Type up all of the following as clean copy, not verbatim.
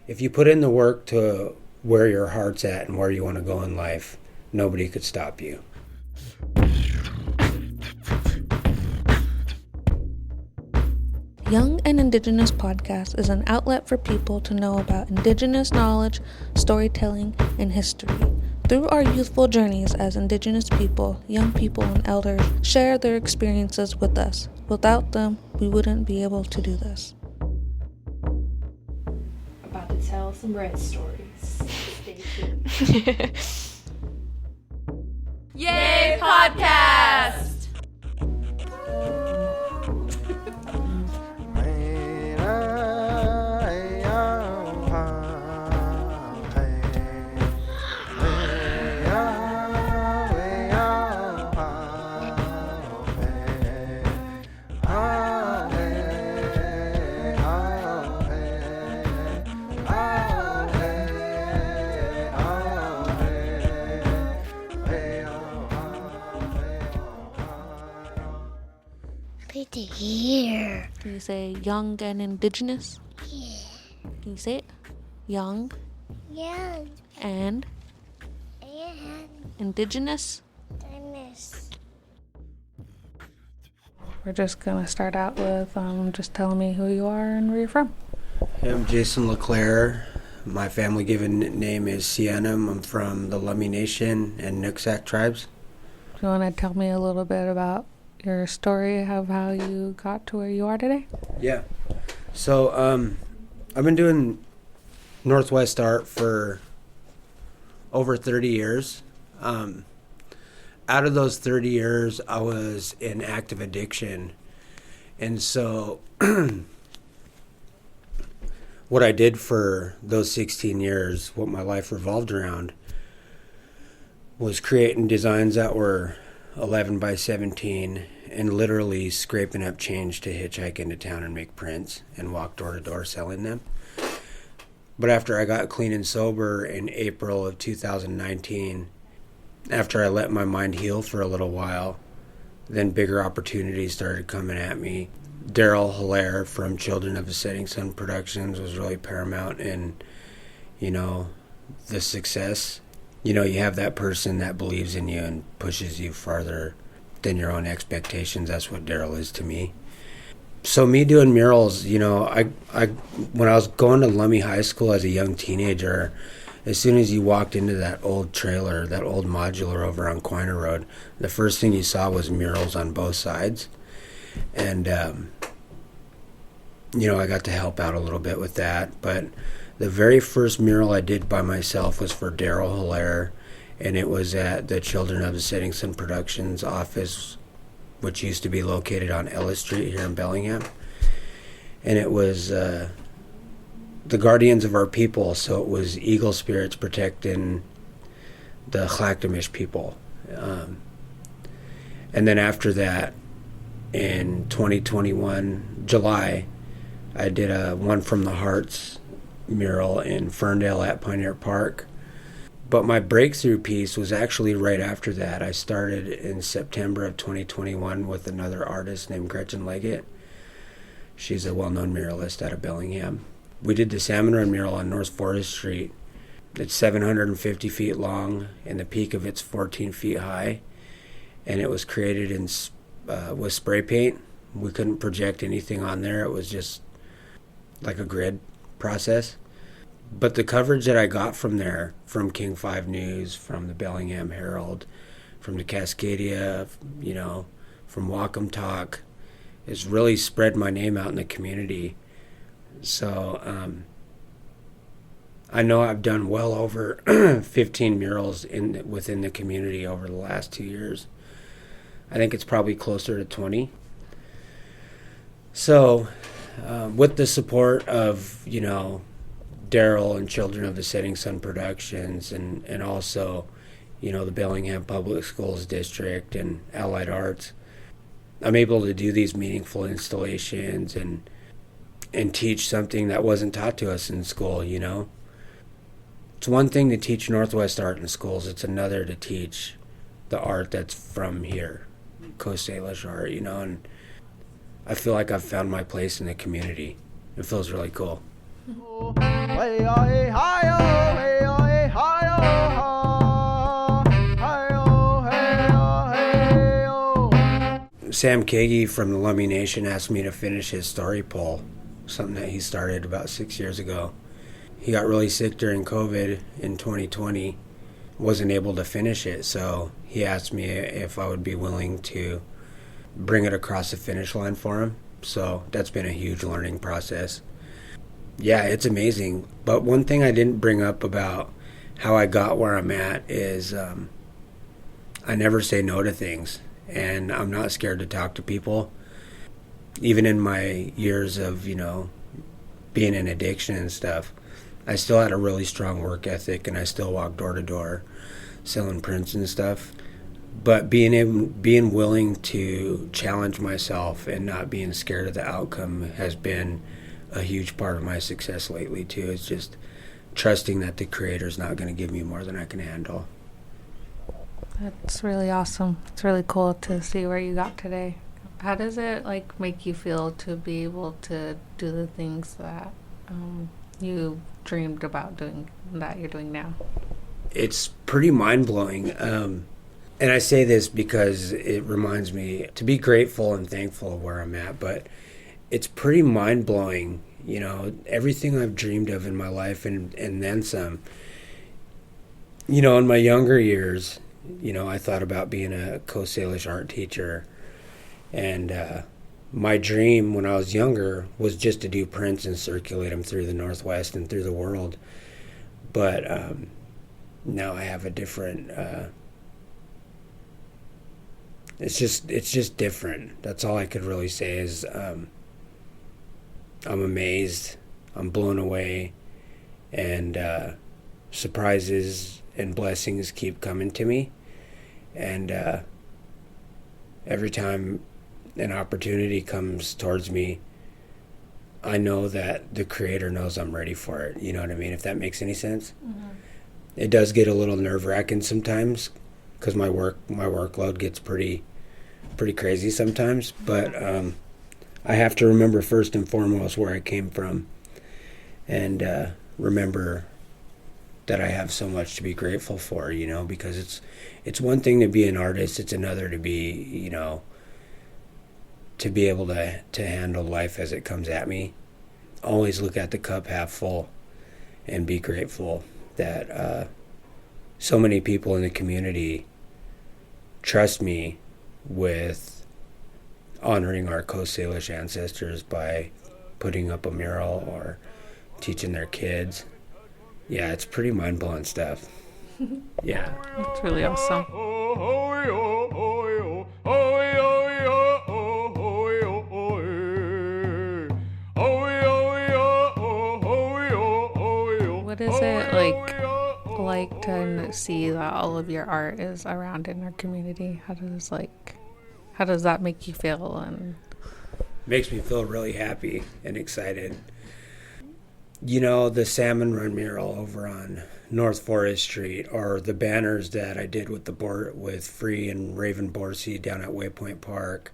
If you put in the work to where your heart's at and where you want to go in life, nobody could stop you. Young and Indigenous Podcast is an outlet for people to know about Indigenous knowledge, storytelling, and history. Through our youthful journeys as Indigenous people, young people and elders share their experiences with us. Without them, we wouldn't be able to do this. About to tell some red stories. Stay tuned. Yay, podcast! To hear. Can you say young and Indigenous? Yeah. Can you say it? Young Young and and Indigenous? Dennis. We're just going to start out with just telling me who you are and where you're from. I'm Jason LaClair. My family given name is Sienum. I'm from the Lummi Nation and Nooksack tribes. Do you want to tell me a little bit about your story of how you got to where you are today? Yeah. So, I've been doing Northwest art for over 30 years. Out of those 30 years, I was in active addiction. And so, what I did for those 16 years, what my life revolved around, was creating designs that were 11 by 17 and literally scraping up change to hitchhike into town and make prints and walk door to door selling them. But after I got clean and sober in April of 2019, after I let my mind heal for a little while, then bigger opportunities started coming at me. Daryl Hilaire from Children of the Setting Sun Productions was really paramount in, the success. You have that person that believes in you and pushes you farther than your own expectations. That's what Daryl is to me. So me doing murals, I when I was going to Lummi High School as a young teenager, as soon as you walked into that old trailer, that old modular over on Quiner Road, the first thing you saw was murals on both sides. And, I got to help out a little bit with that. But the very first mural I did by myself was for Daryl Hilaire, and it was at the Children of the Setting Sun Productions office, which used to be located on Ellis Street here in Bellingham. And it was the guardians of our people, so it was eagle spirits protecting the Clackamas people. And then after that, in 2021, July, I did a One from the Hearts mural in Ferndale at Pioneer Park. But my breakthrough piece was actually right after that. I started in September of 2021 with another artist named Gretchen Leggett. She's a well-known muralist out of Bellingham. We did the Salmon Run mural on North Forest Street. It's 750 feet long, and the peak of it's 14 feet high. And it was created with spray paint. We couldn't project anything on there. It was just like a grid process. But the coverage that I got from there, from King 5 News, from the Bellingham Herald, from the Cascadia, from Wacom Talk, has really spread my name out in the community. So I know I've done well over 15 murals within the community over the last 2 years. I think it's probably closer to 20. So with the support of, Daryl and Children of the Setting Sun Productions and also, the Bellingham Public Schools District and Allied Arts, I'm able to do these meaningful installations and teach something that wasn't taught to us in school, It's one thing to teach Northwest art in schools. It's another to teach the art that's from here, Coast Salish art, and I feel like I've found my place in the community. It feels really cool. Sam Kagi from the Lummi Nation asked me to finish his story poll, something that he started about 6 years ago. He got really sick during COVID in 2020, wasn't able to finish it, so he asked me if I would be willing to bring it across the finish line for him. So that's been a huge learning process. Yeah, it's amazing. But one thing I didn't bring up about how I got where I'm at is I never say no to things, and I'm not scared to talk to people. Even in my years of, being in addiction and stuff, I still had a really strong work ethic, and I still walk door to door selling prints and stuff. But being willing to challenge myself and not being scared of the outcome has been a huge part of my success lately too. It's just trusting that the Creator's not going to give me more than I can handle. That's really awesome. It's really cool to see where you got today. How does it make you feel to be able to do the things that you dreamed about doing, that you're doing now? It's pretty mind-blowing. And I say this because it reminds me to be grateful and thankful of where I'm at, but it's pretty mind-blowing, everything I've dreamed of in my life and then some. In my younger years, I thought about being a Coast Salish art teacher, and my dream when I was younger was just to do prints and circulate them through the Northwest and through the world. But now I have a different... It's just different. That's all I could really say is I'm amazed, I'm blown away, and surprises and blessings keep coming to me. And every time an opportunity comes towards me, I know that the Creator knows I'm ready for it. You know what I mean? If that makes any sense. Mm-hmm. It does get a little nerve-wracking sometimes, because my workload gets pretty crazy sometimes, but I have to remember first and foremost where I came from, and remember that I have so much to be grateful for, because it's one thing to be an artist, it's another to be, to be able to handle life as it comes at me. Always look at the cup half full and be grateful that so many people in the community trust me with honoring our Coast Salish ancestors by putting up a mural or teaching their kids. Yeah, it's pretty mind-blowing stuff. Yeah. That's really awesome. What is it like to see that all of your art is around in our community? How does that make you feel? And makes me feel really happy and excited. The Salmon Run mural over on North Forest Street, or the banners that I did with Free and Raven Borsey down at Waypoint Park,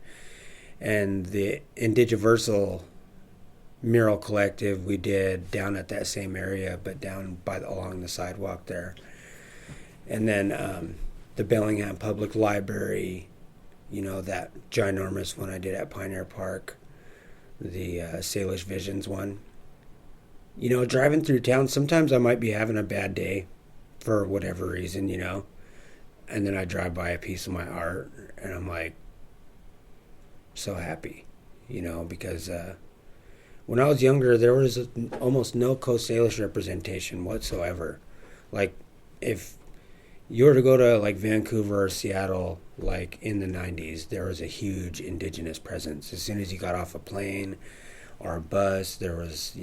and the Indigiversal mural collective we did down at that same area, but down along the sidewalk there. And then the Bellingham Public Library, that ginormous one I did at Pioneer Park, the Salish Visions one. Driving through town, sometimes I might be having a bad day for whatever reason, and then I drive by a piece of my art and I'm like so happy, because when I was younger, there was almost no Coast Salish representation whatsoever. Like, if you were to go to Vancouver or Seattle, in the 90s, there was a huge indigenous presence. As soon as you got off a plane or a bus, there was,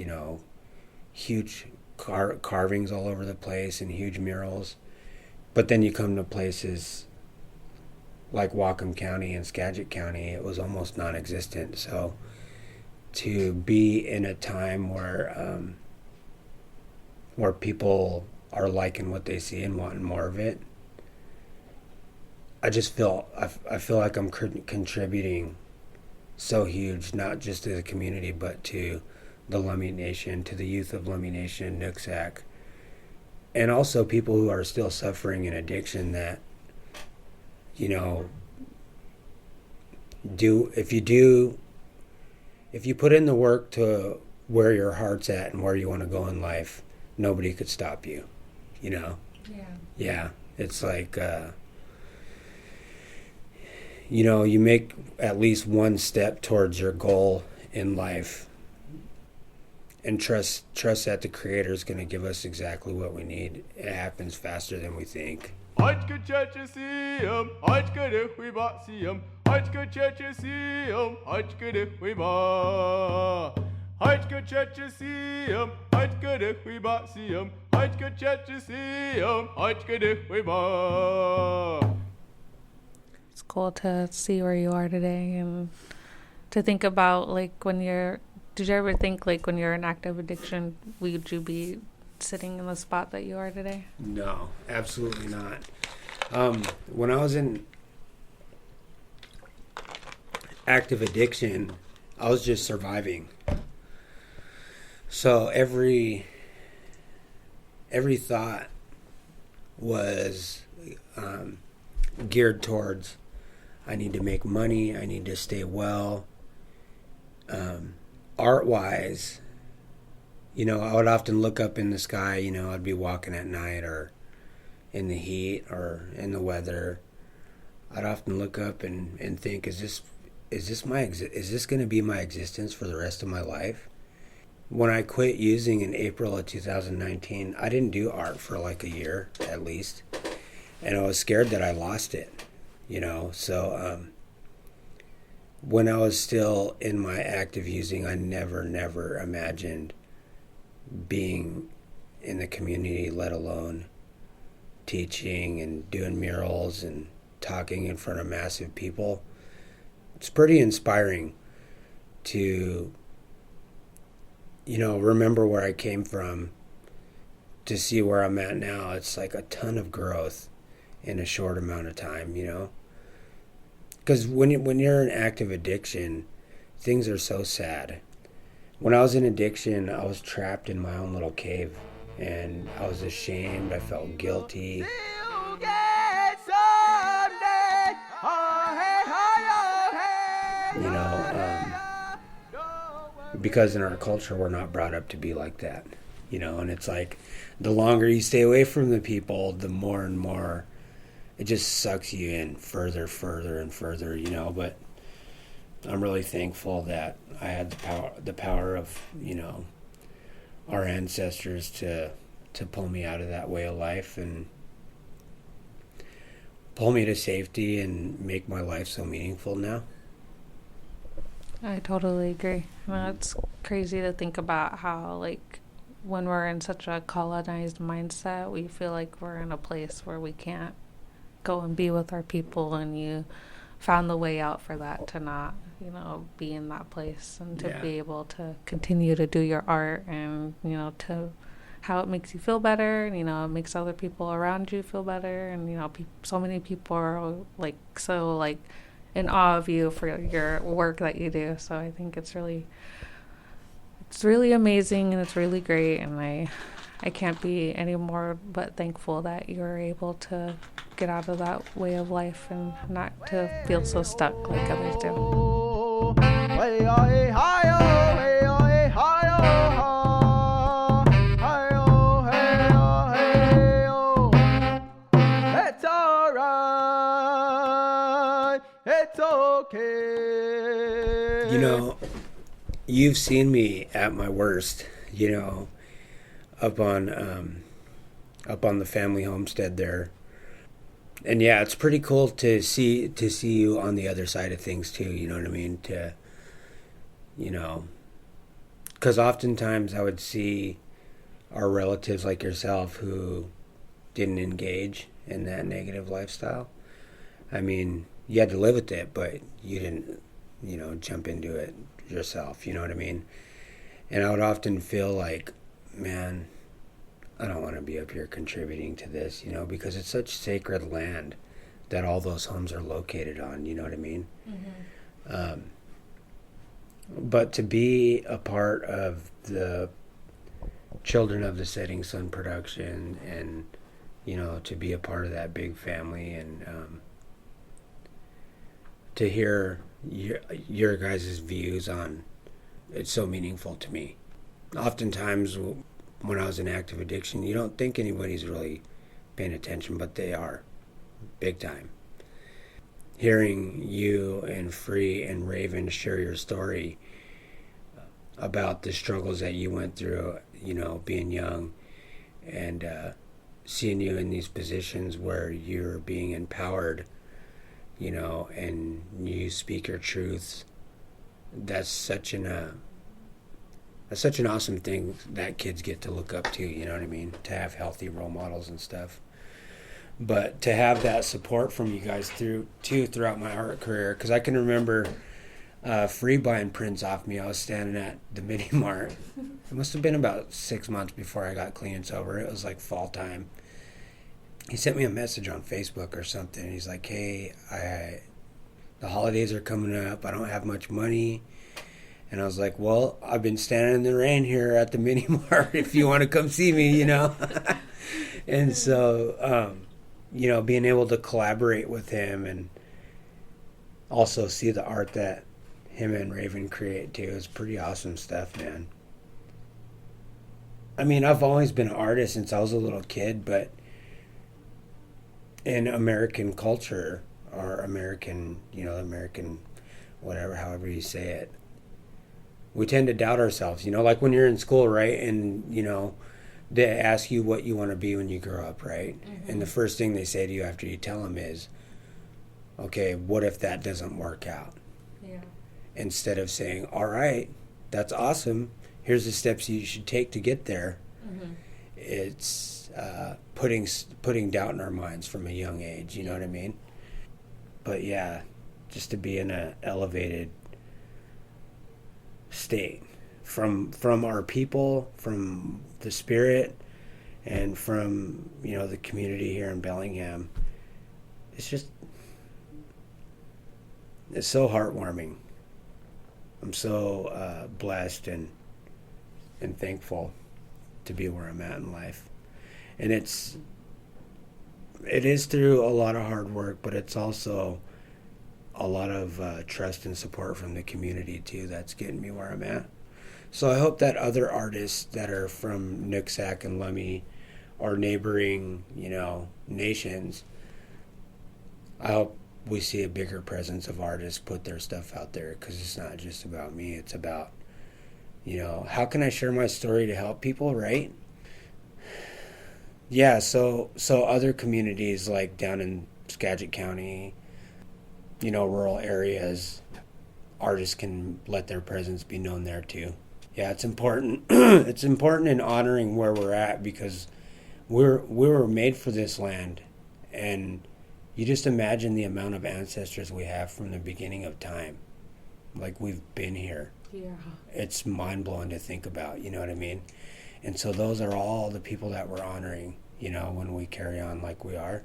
huge carvings all over the place and huge murals. But then you come to places like Whatcom County and Skagit County, it was almost non-existent. So to be in a time where people are liking what they see and wanting more of it, I feel like I'm contributing so huge, not just to the community, but to the Lummi Nation, to the youth of Lummi Nation and Nooksack, and also people who are still suffering in addiction that, you know, if you put in the work to where your heart's at and where you want to go in life, nobody could stop you, you know? Yeah. It's like, you know, you make at least one step towards your goal in life and trust that the Creator is going to give us exactly what we need. It happens faster than we think. It's cool to see where you are today and to think about, like, did you ever think, like, when you're in active addiction, would you be sitting in the spot that you are today? No, absolutely not. When I was in active addiction, I was just surviving. So every thought was geared towards, I need to make money, I need to stay well. Art-wise, you know, I would often look up in the sky, you know, I'd be walking at night or in the heat or in the weather. I'd often look up and think, is this going to be my existence for the rest of my life? When I quit using in April of 2019, I didn't do art for like a year at least. And I was scared that I lost it, you know. So when I was still in my active using, I never imagined being in the community, let alone teaching and doing murals and talking in front of massive people. It's pretty inspiring to, you know, remember where I came from to see where I'm at now. It's like a ton of growth in a short amount of time, you know. Because when you're in active addiction, things are so sad. When I was in addiction, I was trapped in my own little cave, and I was ashamed. I felt guilty. You know, because in our culture, we're not brought up to be like that, you know. And it's like, the longer you stay away from the people, the more and more it just sucks you in further and further, you know. But I'm really thankful that I had the power of, you know, our ancestors to pull me out of that way of life and pull me to safety and make my life so meaningful now. I totally agree. I mean, it's crazy to think about how, like, when we're in such a colonized mindset, we feel like we're in a place where we can't go and be with our people, and you found the way out for that, to not, you know, be in that place and to be able to continue to do your art, and, you know, to how it makes you feel better, and, you know, it makes other people around you feel better, and, you know, so many people are like so like in awe of you for your work that you do. So I think it's really amazing, and it's really great, and I can't be any more but thankful that you're able to get out of that way of life and not to feel so stuck like others do. It's alright, it's okay. You know, you've seen me at my worst, you know, up on the family homestead there. And yeah, it's pretty cool to see you on the other side of things too, you know what I mean? To, you know, because oftentimes I would see our relatives like yourself who didn't engage in that negative lifestyle. I mean, you had to live with it, but you didn't, you know, jump into it yourself, you know what I mean? And I would often feel like, man, I don't want to be up here contributing to this, you know, because it's such sacred land that all those homes are located on, you know what I mean? Mm-hmm. But to be a part of the Children of the Setting Sun production, and to be a part of that big family, and to hear your guys' views on it's so meaningful to me. Oftentimes when I was in active addiction, you don't think anybody's really paying attention, but they are, big time. Hearing you and Free and Raven share your story about the struggles that you went through, being young, and seeing you in these positions where you're being empowered, and you speak your truths. That's such an awesome thing that kids get to look up to, you know what I mean? To have healthy role models and stuff. But to have that support from you guys throughout my art career, because I can remember Free buying prints off me. I was standing at the Mini Mart. It must have been about 6 months before I got clean and sober. It was like fall time. He sent me a message on Facebook or something. He's like, hey, the holidays are coming up. I don't have much money. And I was like, well, I've been standing in the rain here at the Mini Mart if you want to come see me, And so, being able to collaborate with him and also see the art that him and Raven create too is pretty awesome stuff, man. I mean, I've always been an artist since I was a little kid, but in American culture, or American, American, whatever, however you say it, we tend to doubt ourselves, like when you're in school, right? And, they ask you what you want to be when you grow up, right? Mm-hmm. And the first thing they say to you after you tell them is, okay, what if that doesn't work out? Yeah. Instead of saying, all right, that's awesome. Here's the steps you should take to get there. Mm-hmm. It's putting doubt in our minds from a young age, you know what I mean? But yeah, just to be in an elevated state from our people, from the spirit, and from the community here in Bellingham. It's so heartwarming. I'm so blessed and thankful to be where I'm at in life. And it is through a lot of hard work, but it's also a lot of trust and support from the community too that's getting me where I'm at. So I hope that other artists that are from Nooksack and Lummi or neighboring, nations, I hope we see a bigger presence of artists put their stuff out there, because it's not just about me. It's about, how can I share my story to help people, right? Yeah, so other communities like down in Skagit County, rural areas, artists can let their presence be known there too. Yeah, it's important. It's important in honoring where we're at, because we were made for this land, and you just imagine the amount of ancestors we have from the beginning of time. Like, we've been here. Yeah. It's mind-blowing to think about, you know what I mean? And so those are all the people that we're honoring, when we carry on like we are.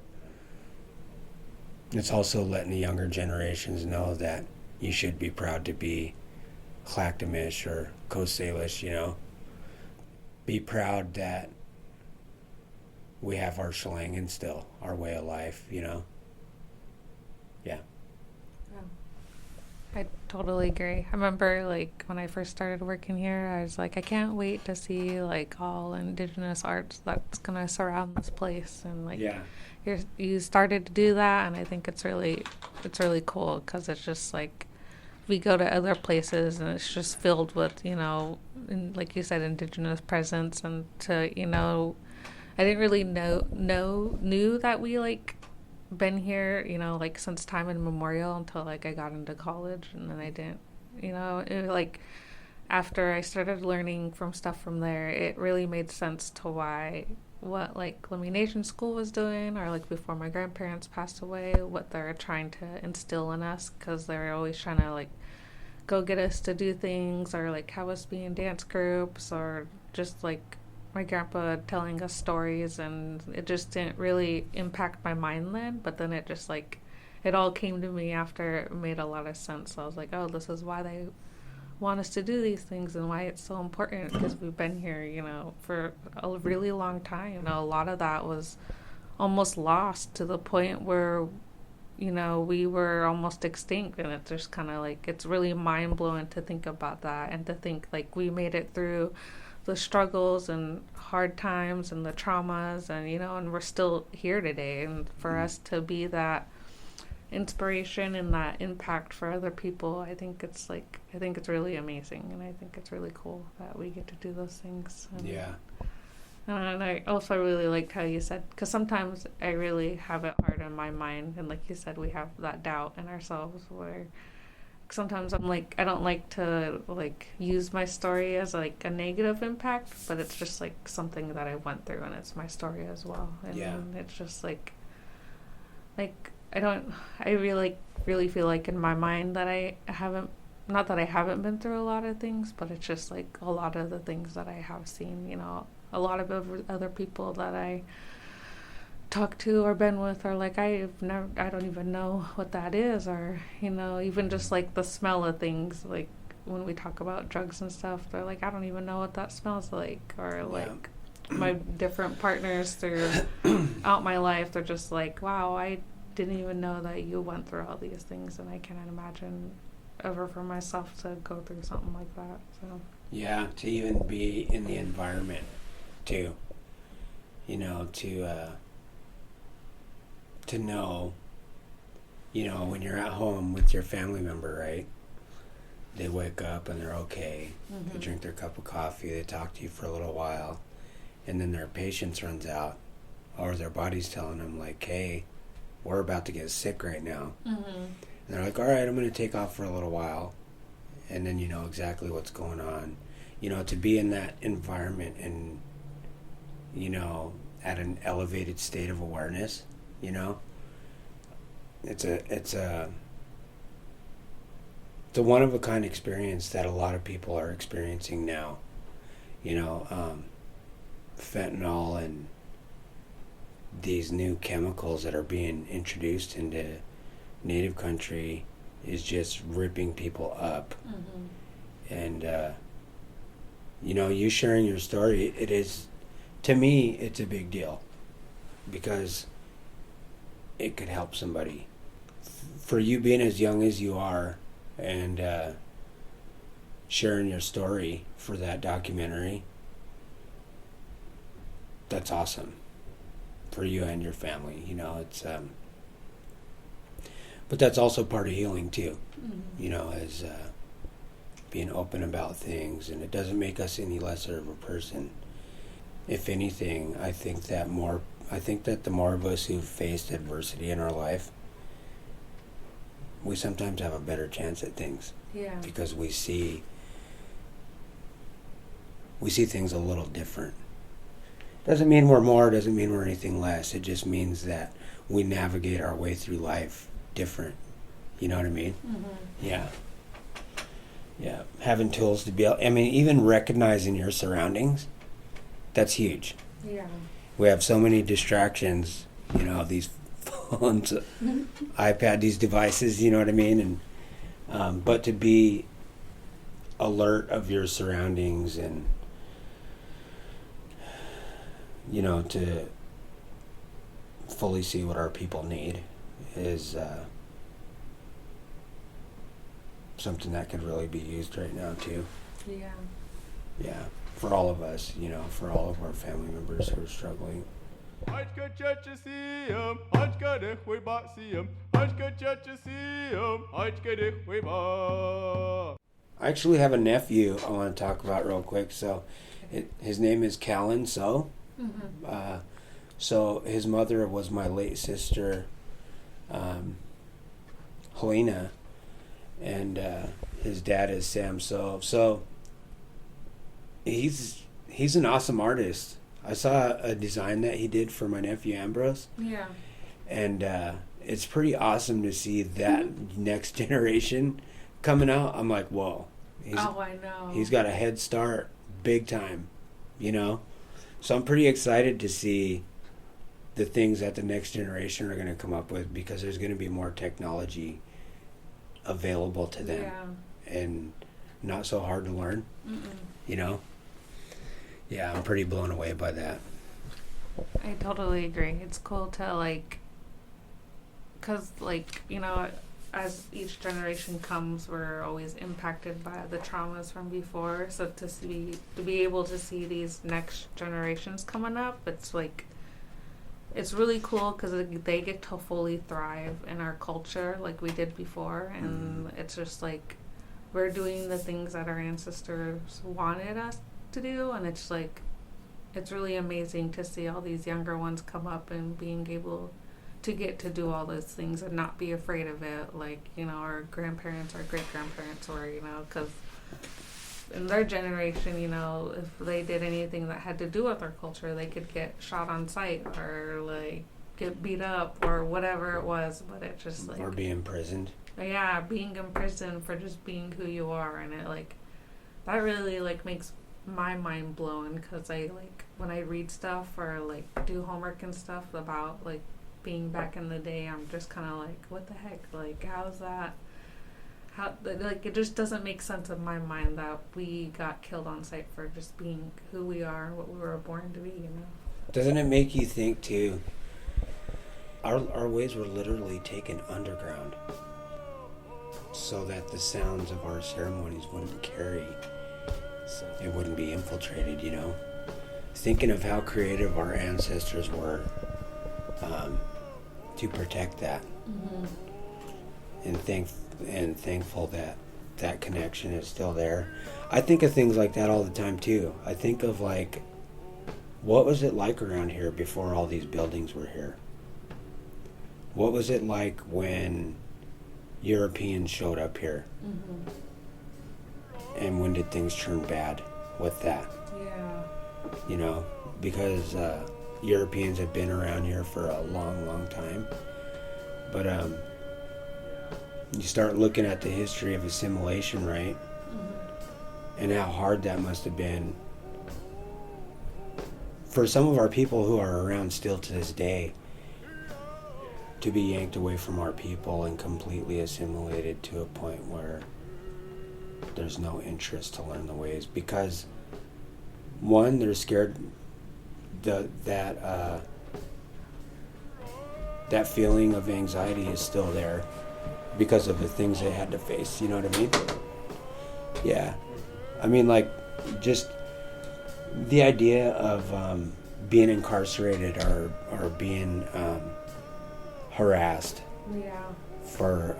It's also letting the younger generations know that you should be proud to be Clactamish or Coast Salish, Be proud that we have our Schlangen still, our way of life, Yeah. I totally agree. I remember, when I first started working here, I was like, I can't wait to see, all Indigenous arts that's going to surround this place. And, yeah. You started to do that, and I think it's really cool, because it's just, we go to other places, and it's just filled with, like you said, Indigenous presence, and to, I didn't really knew that we, been here, since time immemorial, until I got into college, and then I didn't, after I started learning from stuff from there, it really made sense to what Lummi Nation School was doing, or before my grandparents passed away, what they're trying to instill in us, because they're always trying to go get us to do things, or have us be in dance groups, or just my grandpa telling us stories, and it just didn't really impact my mind then, but then it just it all came to me after it made a lot of sense. So I was like, oh, this is why they want us to do these things and why it's so important, because we've been here, you know, for a really long time. You know, a lot of that was almost lost to the point where, you know, we were almost extinct, and it's just kind of like, it's really mind-blowing to think about that, and to think like we made it through the struggles and hard times and the traumas, and, you know, and we're still here today. And for us to be that inspiration and that impact for other people, I think it's really amazing, and I think it's really cool that we get to do those things. And I also really liked how you said, because sometimes I really have it hard in my mind, and like you said, we have that doubt in ourselves where sometimes I'm like, I don't like to like use my story as like a negative impact, but it's just like something that I went through, and it's my story as well. And it's just like I really feel like in my mind that I haven't, not that I haven't been through a lot of things, but it's just like a lot of the things that I have seen, you know, a lot of other people that I talk to or been with are like, I don't even know what that is, or, you know, even just like the smell of things, like when we talk about drugs and stuff, they're like, I don't even know what that smells like, or like my different partners throughout my life, they're just like, wow, I didn't even know that you went through all these things, and I cannot imagine ever for myself to go through something like that. So yeah, to even be in the environment too, you know, to know, you know, when you're at home with your family member, right? They wake up and they're okay. Mm-hmm. They drink their cup of coffee. They talk to you for a little while, and then their patience runs out, or their body's telling them like, hey, we're about to get sick right now. Mm-hmm. And they're like, all right, I'm going to take off for a little while. And then you know exactly what's going on. You know, to be in that environment and, you know, at an elevated state of awareness, you know, it's a one-of-a-kind experience that a lot of people are experiencing now. You know, fentanyl and these new chemicals that are being introduced into native country is just ripping people up. Mm-hmm. And you know, you sharing your story, it is, to me, it's a big deal, because it could help somebody. For you being as young as you are and sharing your story for that documentary, that's awesome for you and your family. You know, it's but that's also part of healing too. Mm-hmm. You know, as being open about things, and it doesn't make us any lesser of a person. If anything, I think that the more of us who've faced adversity in our life, we sometimes have a better chance at things. Yeah. Because we see things a little different. Doesn't mean we're more, doesn't mean we're anything less. It just means that we navigate our way through life different. You know what I mean? Mm-hmm. Yeah. Yeah. Having tools to be able, I mean, even recognizing your surroundings, that's huge. Yeah. We have so many distractions, you know, these phones, iPad, these devices, you know what I mean? And but to be alert of your surroundings and, you know, to fully see what our people need is something that could really be used right now too. Yeah. Yeah. For all of us, you know, for all of our family members who are struggling. I actually have a nephew I want to talk about real quick. So his name is Callan So. Mm-hmm. So his mother was my late sister, Helena, and his dad is Sam So. So he's an awesome artist. I saw a design that he did for my nephew Ambrose. Yeah. And it's pretty awesome to see that next generation coming out. I'm like, whoa. I know. He's got a head start big time, you know? So I'm pretty excited to see the things that the next generation are going to come up with, because there's going to be more technology available to them. Yeah. And not so hard to learn. You know? Yeah, I'm pretty blown away by that. I totally agree. It's cool to, like, because, like, you know, as each generation comes, we're always impacted by the traumas from before. So to be able to see these next generations coming up, it's like, it's really cool because they get to fully thrive in our culture like we did before. And it's just like, we're doing the things that our ancestors wanted us to do. And it's like, it's really amazing to see all these younger ones come up and being able to get to do all those things and not be afraid of it, like, you know, our grandparents, our great-grandparents were, you know, because in their generation, you know, if they did anything that had to do with our culture, they could get shot on sight or, like, get beat up or whatever it was, but it just, like... Or be imprisoned. Yeah, being in prison for just being who you are, and it, like, that really, like, makes my mind blown, because I, like, when I read stuff or, like, do homework and stuff about, like, being back in the day, I'm just kind of like, what the heck? Like, how's that? How, like, it just doesn't make sense in my mind that we got killed on sight for just being who we are, what we were born to be, you know? Doesn't it make you think, too, our ways were literally taken underground so that the sounds of our ceremonies wouldn't carry, so it wouldn't be infiltrated, you know? Thinking of how creative our ancestors were to protect that, and thankful that that connection is still there. I think of things like that all the time too. I think of, like, what was it like around here before all these buildings were here? What was it like when Europeans showed up here? And when did things turn bad with that? Yeah. You know, because Europeans have been around here for a long, long time. But you start looking at the history of assimilation, right? And how hard that must have been for some of our people who are around still to this day, to be yanked away from our people and completely assimilated to a point where there's no interest to learn the ways, because one, they're scared that feeling of anxiety is still there because of the things they had to face, you know what I mean? Yeah. I mean, like, just the idea of being incarcerated or being harassed for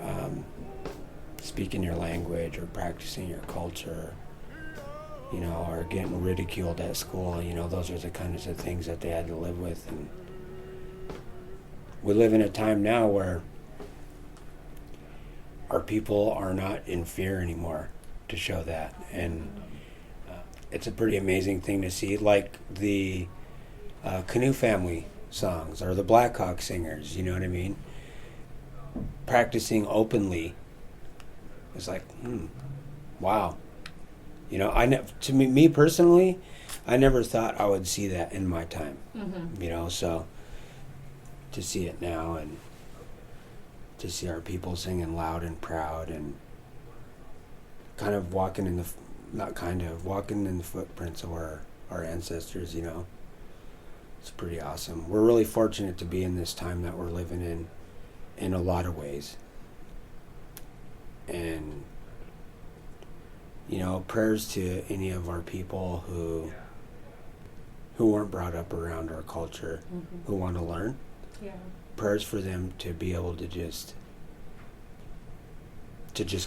speaking your language or practicing your culture, you know, or getting ridiculed at school, you know, those are the kinds of things that they had to live with. And we live in a time now where our people are not in fear anymore to show that. And it's a pretty amazing thing to see, like the Canoe Family songs or the Black Hawk singers, you know what I mean? Practicing openly. It's like, wow. You know, to me personally, I never thought I would see that in my time. You know, so to see it now and to see our people singing loud and proud and kind of walking in the footprints of our ancestors, you know, it's pretty awesome. We're really fortunate to be in this time that we're living in a lot of ways. And, you know, prayers to any of our people who weren't brought up around our culture, who want to learn. Yeah. Prayers for them to be able to just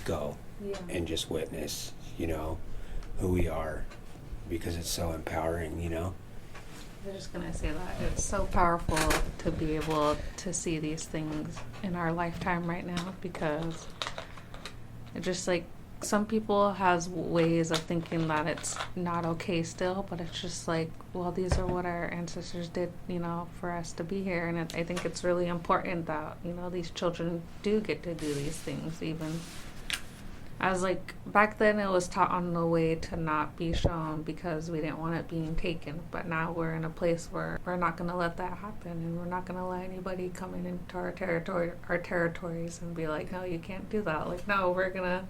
go and just witness, you know, who we are, because it's so empowering, you know. I was just going to say that it's so powerful to be able to see these things in our lifetime right now, because it just, like, some people has ways of thinking that it's not okay still, but it's just like, well, these are what our ancestors did, you know, for us to be here. And I think it's really important that, you know, these children do get to do these things, even as, like, back then it was taught on the way to not be shown because we didn't want it being taken. But now we're in a place where we're not going to let that happen, and we're not going to let anybody come into our territories and be like, no, you can't do that. Like, no, we're going to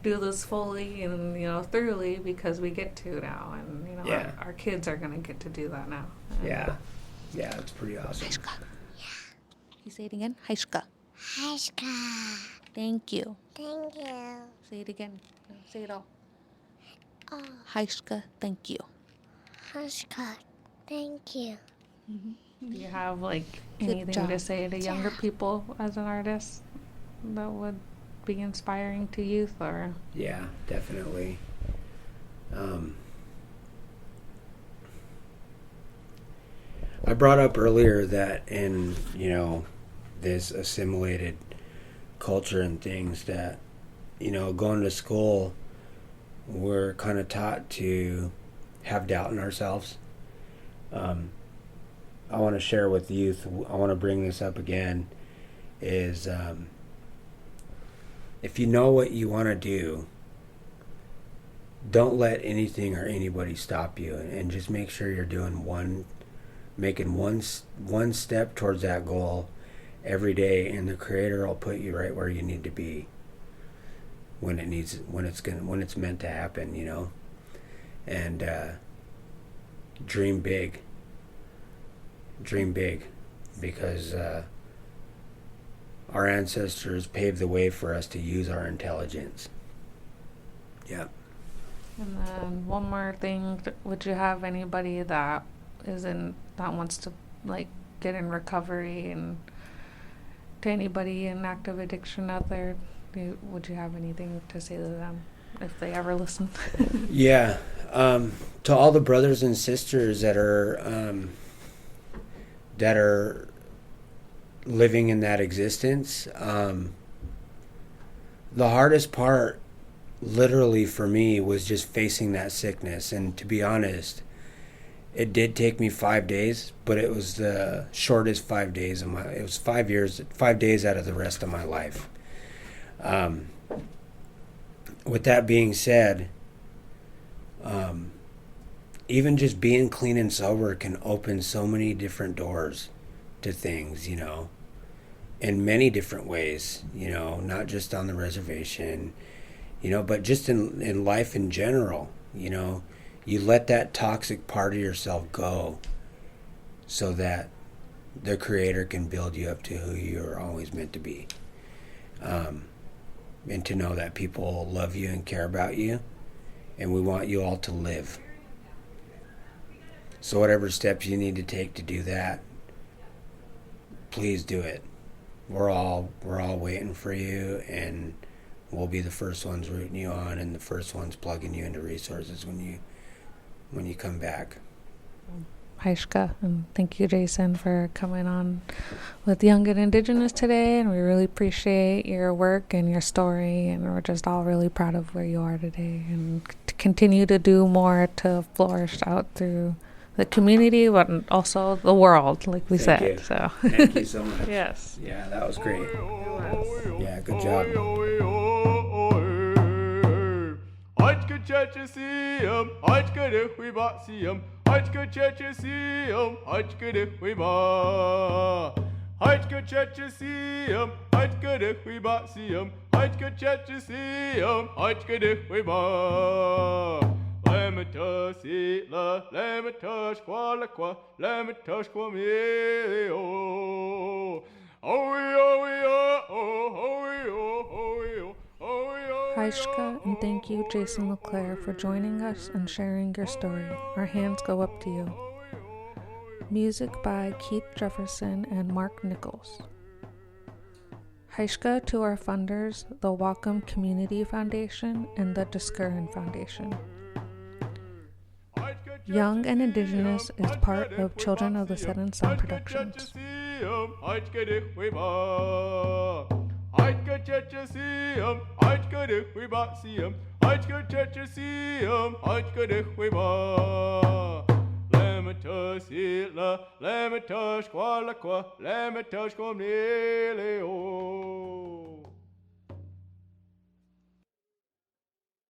do this fully and, thoroughly because we get to now. And, Yeah. our kids are going to get to do that now. Yeah. Yeah, it's pretty awesome. You say it again? Haishka. Hashka. Thank you. Thank you. Say it again. No, say it all. Oh, Haishka, thank you. Hashka. Thank you. Do you have, Good anything to job. say to younger people as an artist that would be inspiring to youth? Or Yeah, definitely. I brought up earlier that in, this assimilated culture and things that, going to school, we're kind of taught to have doubt in ourselves. I want to share with youth, I want to bring this up again, is if you know what you want to do, don't let anything or anybody stop you, and just make sure you're making one step towards that goal every day, and the Creator will put you right where you need to be when it's meant to happen, and dream big, because our ancestors paved the way for us to use our intelligence. Yeah. And then one more thing, would you have anybody that wants to get in recovery, and to anybody in active addiction out there, would you have anything to say to them if they ever listen? Yeah. To all the brothers and sisters that are living in that existence, the hardest part literally for me was just facing that sickness. And to be honest, it did take me 5 days, but it was the shortest 5 days it was 5 days out of the rest of my life. With that being said, even just being clean and sober can open so many different doors to things, in many different ways, not just on the reservation, but just in life in general. You let that toxic part of yourself go so that the Creator can build you up to who you're always meant to be. And to know that people love you and care about you, and we want you all to live. So whatever steps you need to take to do that, please do it. We're all waiting for you, and we'll be the first ones rooting you on and the first ones plugging you into resources when you come back. Haishka, and thank you, Jason, for coming on with Young and Indigenous today, and we really appreciate your work and your story, and we're just all really proud of where you are today, and to continue to do more to flourish out through the community, but also the world, like we Thank said. you. So Thank you so much. yes. Yeah, that was great. Yeah, good job. Haishka, and thank you, Jason LaClair, for joining us and sharing your story. Our hands go up to you. Music by Keith Jefferson and Mark Nichols. Haishka to our funders, the Lummi Community Foundation and the Discurin Foundation. Young and Indigenous is part of Children of the Setting Sun Productions. Lema tush kwa la kwa, lema tush kwa mnele o.